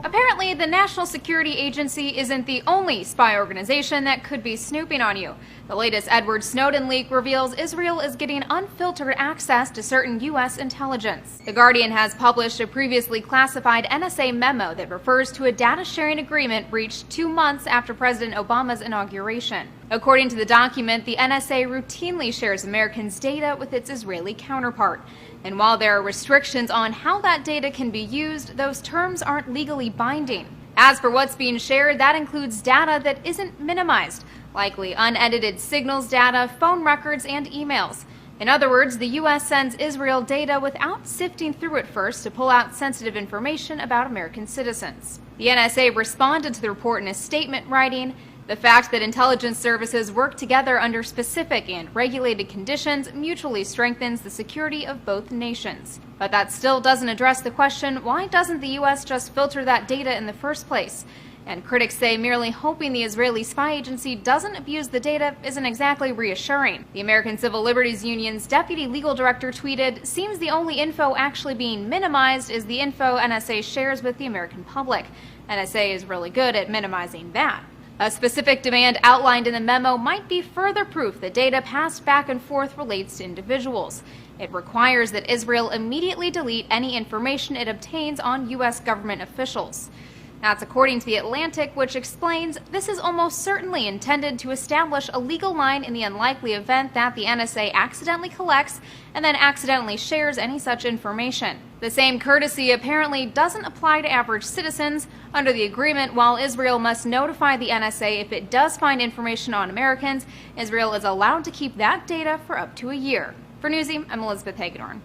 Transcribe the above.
Apparently, the National Security Agency isn't the only spy organization that could be snooping on you. The latest Edward Snowden leak reveals Israel is getting unfiltered access to certain U.S. intelligence. The Guardian has published a previously classified NSA memo that refers to a data sharing agreement reached 2 months after President Obama's inauguration. According to the document, the NSA routinely shares Americans' data with its Israeli counterpart. And while there are restrictions on how that data can be used, those terms aren't legally binding. As for what's being shared, that includes data that isn't minimized, likely unedited signals data, phone records, and emails. In other words, the U.S. sends Israel data without sifting through it first to pull out sensitive information about American citizens. The NSA responded to the report in a statement, writing, "The fact that intelligence services work together under specific and regulated conditions mutually strengthens the security of both nations." But that still doesn't address the question, why doesn't the U.S. just filter that data in the first place? And critics say merely hoping the Israeli spy agency doesn't abuse the data isn't exactly reassuring. The American Civil Liberties Union's deputy legal director tweeted, "Seems the only info actually being minimized is the info NSA shares with the American public. NSA is really good at minimizing that." A specific demand outlined in the memo might be further proof that data passed back and forth relates to individuals. It requires that Israel immediately delete any information it obtains on U.S. government officials. That's according to The Atlantic, which explains this is almost certainly intended to establish a legal line in the unlikely event that the NSA accidentally collects and then accidentally shares any such information. The same courtesy apparently doesn't apply to average citizens. Under the agreement, while Israel must notify the NSA if it does find information on Americans, Israel is allowed to keep that data for up to a year. For Newsy, I'm Elizabeth Hagedorn.